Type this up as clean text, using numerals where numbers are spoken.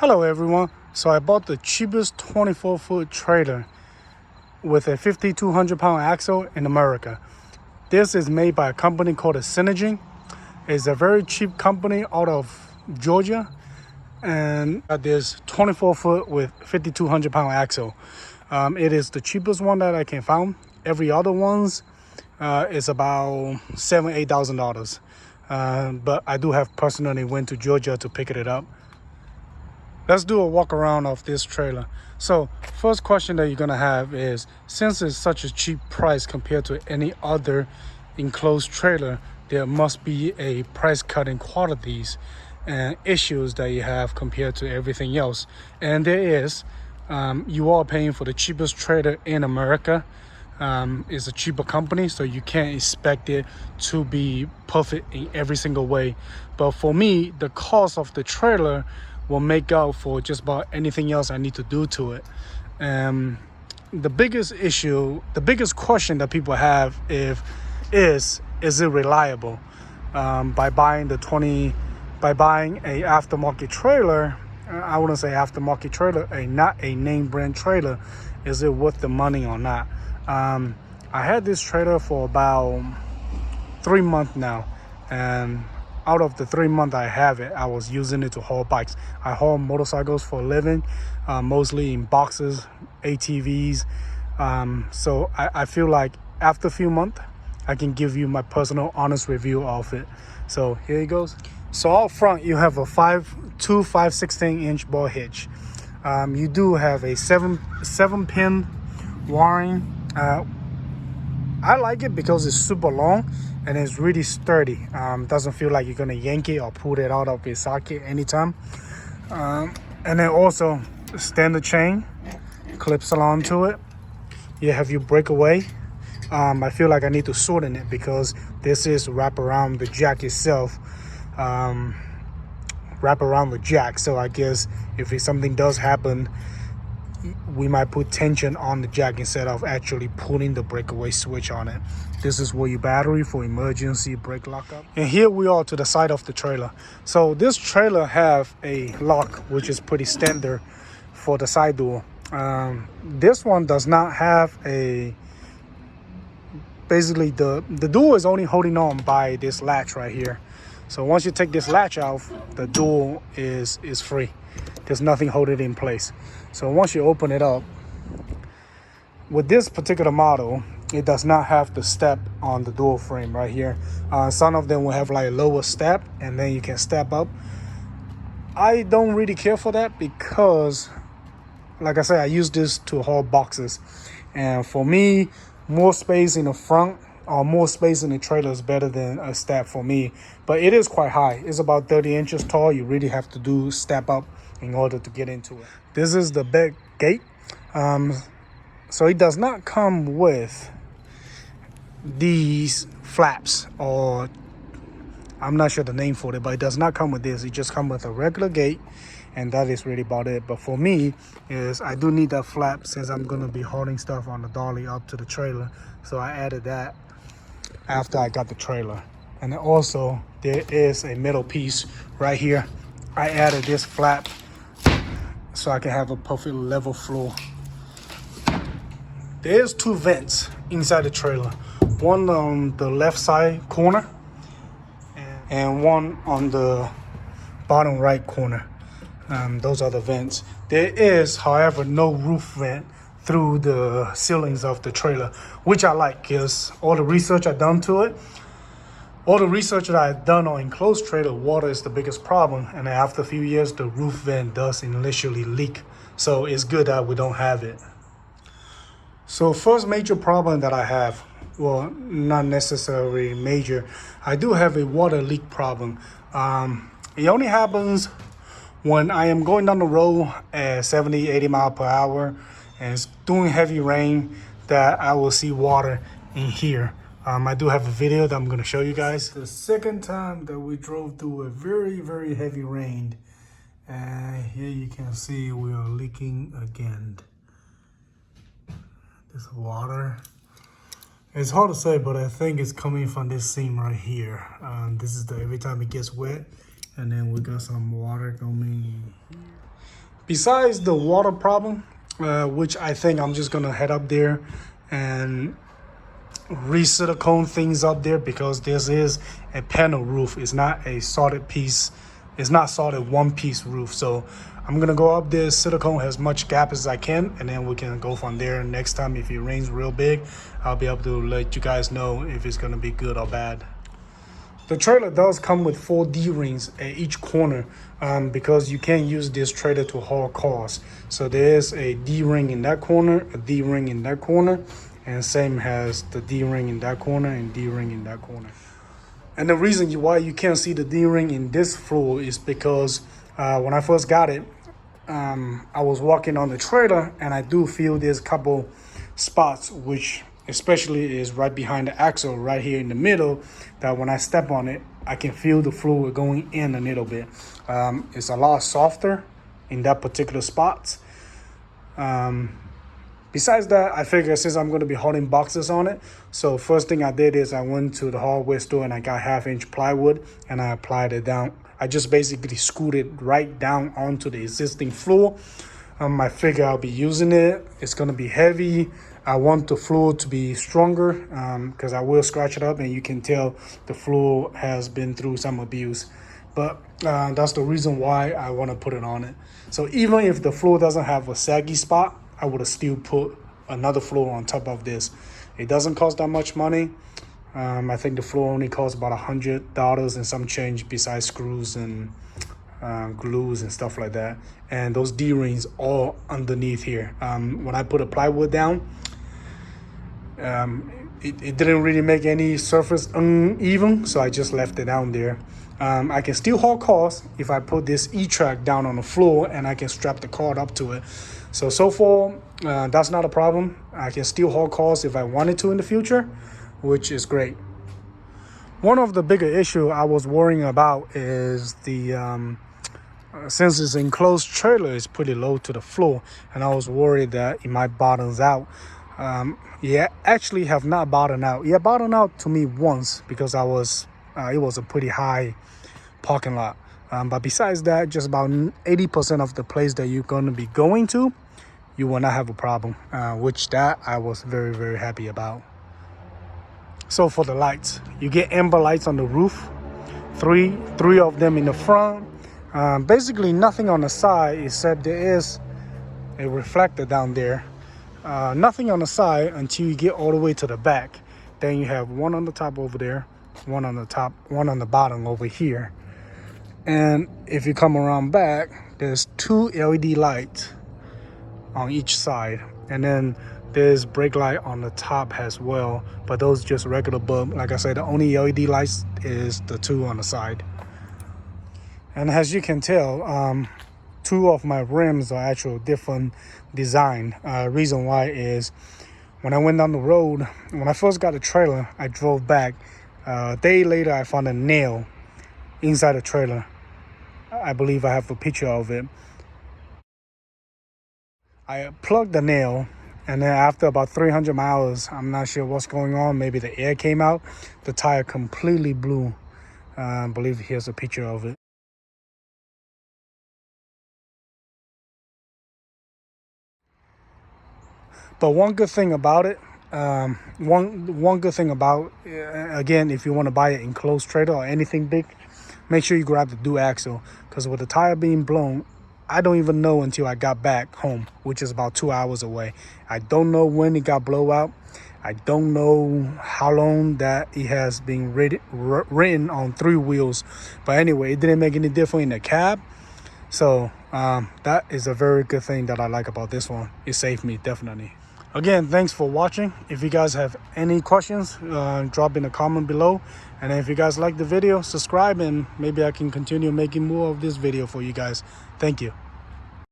Hello everyone. So I bought the cheapest 24-foot trailer with a 5,200 pound axle in America. This is made by a company called Cynergy. It's a very cheap company out of Georgia, and this 24-foot with 5,200 pound axle. It is the cheapest one that I can find. Every other one's is about $7,000-8,000. But I do have personally went to Georgia to pick it up. Let's do a walk around of this trailer. So first question that you're gonna have is, since it's such a cheap price compared to any other enclosed trailer, there must be a price cut in qualities and issues that you have compared to everything else. And there is. You are paying for the cheapest trailer in America. It's a cheaper company, so you can't expect it to be perfect in every single way. But for me, the cost of the trailer will make out for just about anything else I need to do to it. The biggest question that people have is it reliable? By buying a aftermarket trailer, I wouldn't say aftermarket trailer, not a name brand trailer, is it worth the money or not? I had this trailer for about 3 months now, and out of the 3 months I have it, I was using it to haul bikes. I haul motorcycles for a living, mostly in boxes, ATVs. So I feel like after a few months, I can give you my personal honest review of it. So here it goes. So out front, you have a 5/16" ball hitch. You do have a seven pin wiring. I like it because it's super long and it's really sturdy. Doesn't feel like you're gonna yank it or pull it out of its socket anytime. And then also standard chain clips along to it. You have your breakaway. I feel like I need to shorten it because this is wrap around the jack itself. Wrap around the jack. So I guess if something does happen, we might put tension on the jack instead of actually pulling the breakaway switch on it. This is where your battery for emergency brake lockup. And here we are to the side of the trailer. So this trailer have a lock, which is pretty standard for the side door. This one does not have a, basically the door is only holding on by this latch right here. So once you take this latch off, the door is free. There's nothing holding it in place. So once you open it up, with this particular model, it does not have the step on the door frame right here. Some of them will have like a lower step and then you can step up. I don't really care for that because, like I said, I use this to haul boxes. And for me, more space in the front or more space in the trailer is better than a step for me. But it is quite high. It's about 30 inches tall. You really have to do step up in order to get into it. This is the back gate. So it does not come with these flaps, or I'm not sure the name for it, but it does not come with this. It just comes with a regular gate, and that is really about it. But for me, is I do need that flap since I'm gonna be hauling stuff on the dolly up to the trailer. So I added that after I got the trailer. And then also there is a middle piece right here. I added this flap so I can have a perfect level floor. There's 2 vents inside the trailer. One on the left side corner and one on the bottom right corner. Those are the vents. There is, however, no roof vent through the ceilings of the trailer, which I like because all the research I've done to it, all the research that I've done on enclosed trailer, water is the biggest problem. And after a few years, the roof vent does initially leak. So it's good that we don't have it. So first major problem that I have, well, not necessarily major, I do have a water leak problem. It only happens when I am going down the road at 70-80 miles per hour and it's doing heavy rain that I will see water in here. I do have a video that I'm going to show you guys. The second time that we drove through a very, very heavy rain, and here you can see we are leaking again. This water, it's hard to say, but I think it's coming from this seam right here. This is every time it gets wet, and then we got some water coming here. Besides the water problem, which I think I'm just gonna head up there and re-silicone things up there, because this is a panel roof. It's not a solid piece. It's not solid one-piece roof. So I'm gonna go up there, silicone as much gap as I can, and then we can go from there. Next time, if it rains real big, I'll be able to let you guys know if it's gonna be good or bad. The trailer does come with 4 D-rings at each corner, because you can't use this trailer to haul cars. So there is a D-ring in that corner, a D-ring in that corner, and same has the D-ring in that corner and D-ring in that corner. And the reason why you can't see the D-ring in this floor is because when I first got it, I was walking on the trailer, and I do feel there's a couple spots, which especially is right behind the axle, right here in the middle, that when I step on it, I can feel the fluid going in a little bit. It's a lot softer in that particular spot. Besides that, I figured since I'm going to be hauling boxes on it, so first thing I did is I went to the hardware store and I got 1/2-inch plywood, and I applied it down. I just basically screwed it right down onto the existing floor. I figure I'll be using it. It's going to be heavy. I want the floor to be stronger, because I will scratch it up, and you can tell the floor has been through some abuse. But that's the reason why I want to put it on it. So even if the floor doesn't have a saggy spot, I would have still put another floor on top of this. It doesn't cost that much money. I think the floor only costs about $100 and some change, besides screws and glues and stuff like that. And those D-rings all underneath here. When I put a plywood down, it didn't really make any surface uneven, so I just left it down there. I can still haul cars if I put this E-track down on the floor, and I can strap the car up to it. So far, that's not a problem. I can still haul cars if I wanted to in the future, which is great. One of the bigger issue I was worrying about is the since it's enclosed trailer, it's pretty low to the floor, and I was worried that it might bottoms out. Yeah, actually have not bottomed out. Yeah, bottomed out to me once, because I was it was a pretty high parking lot. But besides that, just about 80% of the place that you're going to be going to, you will not have a problem, which that I was very, very happy about. So for the lights, you get amber lights on the roof, three of them in the front. Basically nothing on the side, except there is a reflector down there. Nothing on the side until you get all the way to the back. Then you have one on the top over there, one on the top, one on the bottom over here. And if you come around back, there's 2 LED lights on each side, and then there's brake light on the top as well, but those just regular bulb. Like I said, the only LED lights is the 2 on the side. And as you can tell, 2 of my rims are actual different design. Reason why is when I went down the road, when I first got the trailer, I drove back. A day later, I found a nail inside the trailer. I believe I have a picture of it. I plugged the nail, and then after about 300 miles, I'm not sure what's going on. Maybe the air came out. The tire completely blew. I believe here's a picture of it. But one good thing about it, one good thing about, again, if you want to buy an enclosed trailer or anything big, make sure you grab the dual axle, because with the tire being blown, I don't even know until I got back home, which is about 2 hours away. I don't know when it got blown out. I don't know how long that it has been ridden on 3 wheels. But anyway, it didn't make any difference in the cab. So that is a very good thing that I like about this one. It saved me, definitely. Again, thanks for watching. If you guys have any questions, drop in a comment below. And if you guys like the video, subscribe, and maybe I can continue making more of this video for you guys. Thank you.